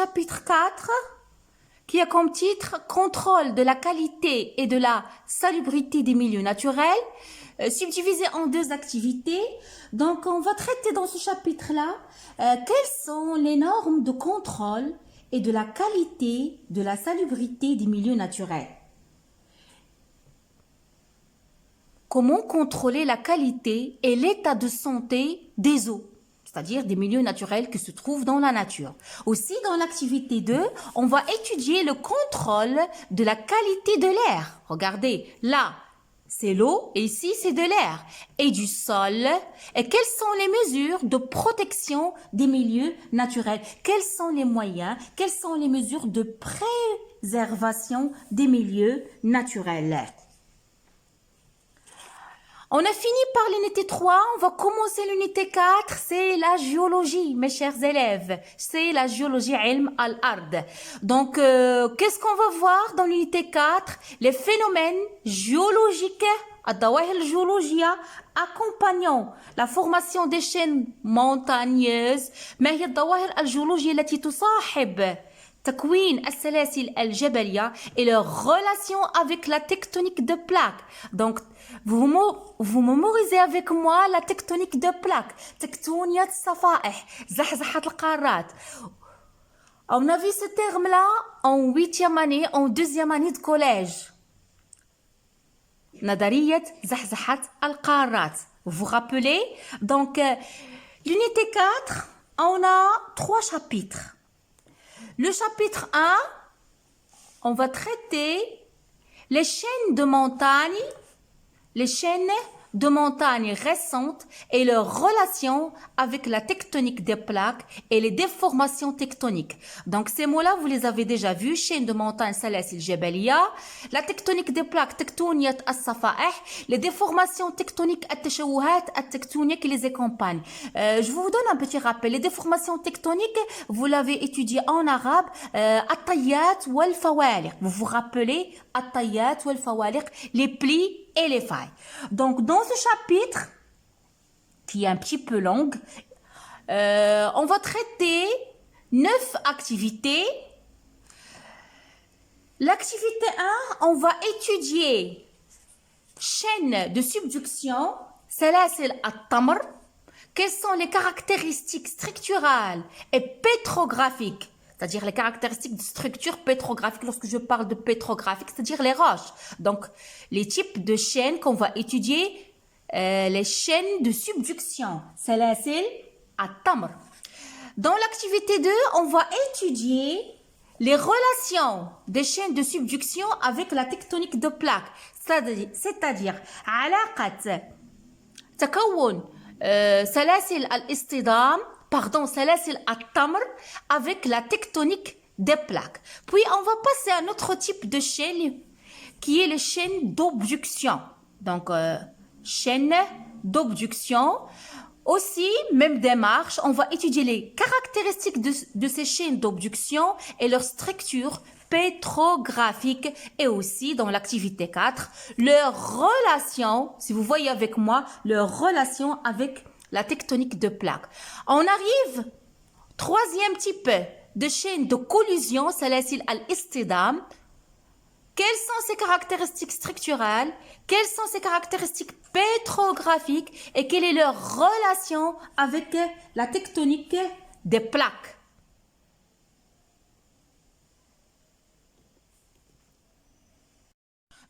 chapitre 4 qui a comme titre « Contrôle de la qualité et de la salubrité des milieux naturels », subdivisé en deux activités. Donc, on va traiter dans ce chapitre-là quelles sont les normes de contrôle et de la qualité de la salubrité des milieux naturels. Comment contrôler la qualité et l'état de santé des eaux, c'est-à-dire des milieux naturels qui se trouvent dans la nature. Aussi, dans l'activité 2, on va étudier le contrôle de la qualité de l'air. Regardez, là, c'est l'eau et ici, c'est de l'air et du sol. Et quelles sont les mesures de protection des milieux naturels? Quels sont les moyens? Quelles sont les mesures de préservation des milieux naturels? On a fini par l'unité 3, on va commencer l'unité 4, c'est la géologie, mes chers élèves. C'est la géologie, ilm al-ard. Donc, qu'est-ce qu'on va voir dans l'unité 4? Les phénomènes géologiques, الظواهر الجيولوجية accompagnant la formation des chaînes montagneuses. ما هي الظواهر الجيولوجية التي تصاحب تكوين السلاسل الجبلية et leur relation avec la tectonique de plaques. Donc, vous mémorisez avec moi la tectonique de plaques. تكتونية الصفائح, زحزحة القارات. On a vu ce terme-là en 8e année, en 2e année de collège. نظرية زحزحة القارات. Vous vous rappelez? Donc, l'unité 4, on a 3 chapitres. Le chapitre 1, on va traiter les chaînes de montagne, récentes et leur relation avec la tectonique des plaques et les déformations tectoniques. Donc ces mots-là, vous les avez déjà vus, chaîne de montagne, salasil jabaliya, la tectonique des plaques, tectoniyat as-safa'ih, les déformations tectoniques, at-tashawuhat, at-tectoniques qui les accompagnent. Je vous donne un petit rappel. Les déformations tectoniques, vous l'avez étudié en arabe, at-tayyat wal-fawaliq. Vous vous rappelez, at-tayyat wal-fawaliq, les plis et les failles. Donc, dans ce chapitre, qui est un petit peu long, on va traiter 9 activités. L'activité 1, on va étudier chaîne de subduction, salasil at-tamr. Quelles sont les caractéristiques structurales et pétrographiques? C'est-à-dire les caractéristiques de structure pétrographique. Lorsque je parle de pétrographique, c'est-à-dire les roches. Donc, les types de chaînes qu'on va étudier, les chaînes de subduction. Salasil at-tamr. Dans l'activité 2, on va étudier les relations des chaînes de subduction avec la tectonique de plaques. C'est-à-dire, علاقة تكون سلاسل الاصطدام salasil at-tamr avec la tectonique des plaques. Puis, on va passer à un autre type de chaîne qui est les chaînes d'obduction. Donc, chaîne d'obduction. Aussi, même démarche, on va étudier les caractéristiques de ces chaînes d'obduction et leur structure pétrographique et aussi dans l'activité 4, leur relation, si vous voyez avec moi, leur relation avec la tectonique de plaques. On arrive, troisième type de chaîne de collision, salasil al-istidam. Quelles sont ses caractéristiques structurales? Quelles sont ses caractéristiques pétrographiques? Et quelle est leur relation avec la tectonique des plaques?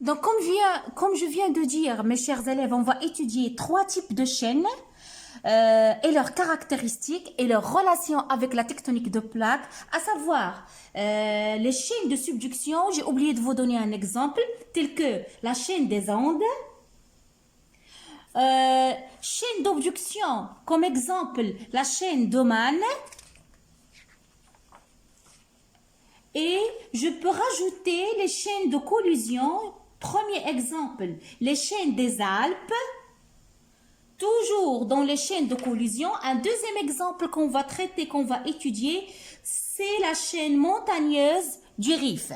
Donc, comme je viens de dire, mes chers élèves, on va étudier 3 types de chaînes et leurs caractéristiques et leurs relations avec la tectonique de plaques, à savoir les chaînes de subduction. J'ai oublié de vous donner un exemple, tel que la chaîne des Andes, chaîne d'obduction, comme exemple la chaîne d'Oman, et je peux rajouter les chaînes de collision. Premier exemple, les chaînes des Alpes. Toujours dans les chaînes de collision, un deuxième exemple qu'on va traiter, qu'on va étudier, c'est la chaîne montagneuse du Rif.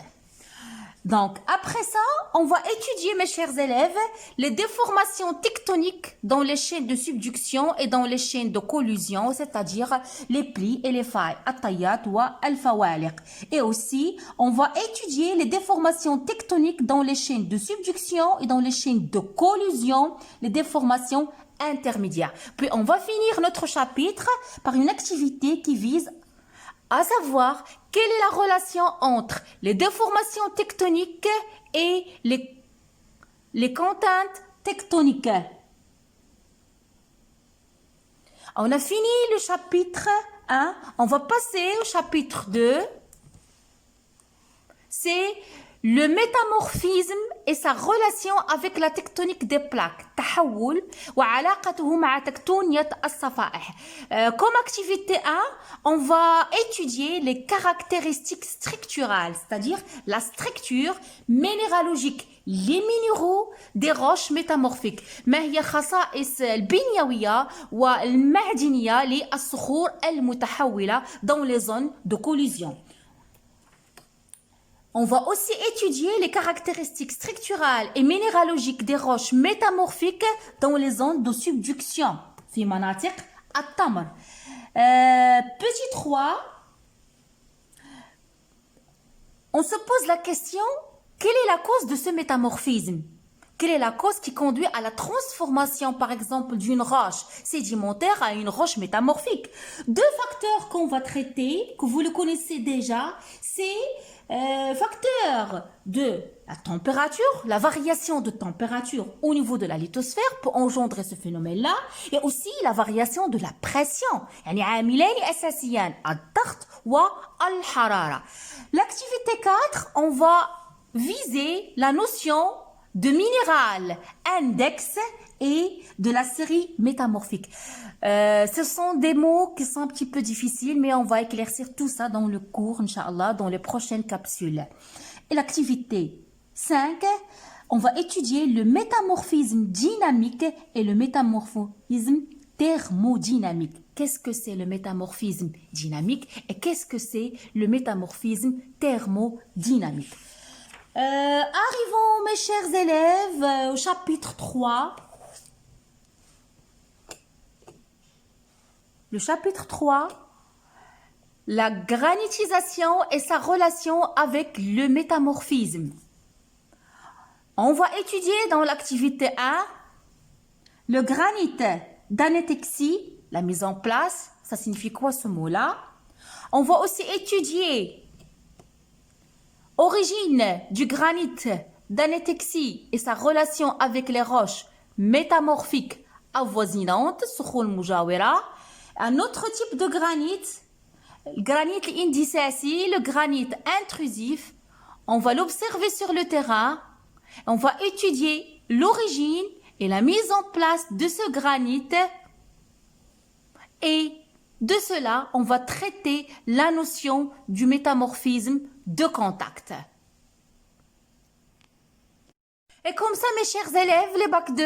Donc, après ça, on va étudier, mes chers élèves, les déformations tectoniques dans les chaînes de subduction et dans les chaînes de collusion, c'est-à-dire les plis et les failles, at-tayyat ou al-fawaliq. Et aussi, on va étudier les déformations tectoniques dans les chaînes de subduction et dans les chaînes de collusion, les déformations intermédiaires. Puis, on va finir notre chapitre par une activité qui vise à savoir quelle est la relation entre les déformations tectoniques et les contraintes tectoniques. On a fini le chapitre 1, on va passer au chapitre 2. C'est le métamorphisme et sa relation avec la tectonique des plaques. تحول وعلاقته مع تكتونية الصفائح. Comme activité 1, on va étudier les caractéristiques structurales, c'est-à-dire la structure minéralogique, les minéraux des roches métamorphiques. ما هي خصائص البنيوية والمعدنية للصخور المتحولة dans les zones de collision. On va aussi étudier les caractéristiques structurales et minéralogiques des roches métamorphiques dans les zones de subduction. في مناطق التمر. Petit 3, on se pose la question, quelle est la cause de ce métamorphisme? Quelle est la cause qui conduit à la transformation, par exemple, d'une roche sédimentaire à une roche métamorphique? Deux facteurs qu'on va traiter, que vous le connaissez déjà, c'est facteur de la température, la variation de température au niveau de la lithosphère pour engendrer ce phénomène-là, et aussi la variation de la pression. يعني عاملين أساسيان الضغط والحرارة. L'activité 4, on va viser la notion de minéral index et de la série métamorphique. Ce sont des mots qui sont un petit peu difficiles, mais on va éclaircir tout ça dans le cours, Inch'Allah, dans les prochaines capsules. Et l'activité 5, on va étudier le métamorphisme dynamique et le métamorphisme thermodynamique. Qu'est-ce que c'est le métamorphisme dynamique et qu'est-ce que c'est le métamorphisme thermodynamique? Arrivons, mes chers élèves, au chapitre 3. Le chapitre 3, la granitisation et sa relation avec le métamorphisme. On va étudier dans l'activité 1 le granit d'anétexie, la mise en place. Ça signifie quoi ce mot-là? On va aussi étudier origine du granit d'anétexie et sa relation avec les roches métamorphiques avoisinantes, sukhul mujawira. Un autre type de granit, le granit indicacé, le granit intrusif, on va l'observer sur le terrain, on va étudier l'origine et la mise en place de ce granit et de cela, on va traiter la notion du métamorphisme de contact. Et comme ça, mes chers élèves, les bac 2,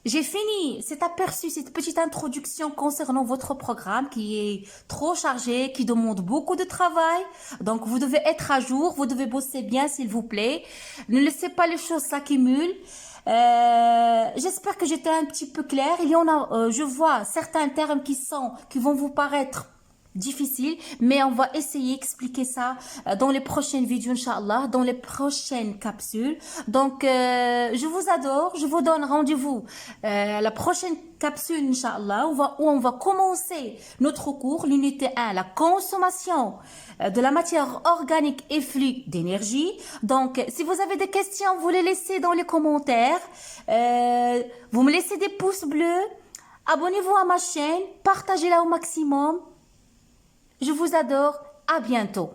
j'ai fini cet aperçu, cette petite introduction concernant votre programme qui est trop chargé, qui demande beaucoup de travail. Donc, vous devez être à jour, vous devez bosser bien, s'il vous plaît. Ne laissez pas les choses s'accumuler. J'espère que j'étais un petit peu claire. Il y en a, je vois certains termes qui vont vous paraître difficile, mais on va essayer d'expliquer ça dans les prochaines vidéos, Inch'Allah, dans les prochaines capsules. Donc, je vous adore, je vous donne rendez-vous à la prochaine capsule, Inch'Allah, où on va commencer notre cours, l'unité 1, la consommation de la matière organique et flux d'énergie. Donc, si vous avez des questions, vous les laissez dans les commentaires. Vous me laissez des pouces bleus. Abonnez-vous à ma chaîne, partagez-la au maximum. Je vous adore, à bientôt.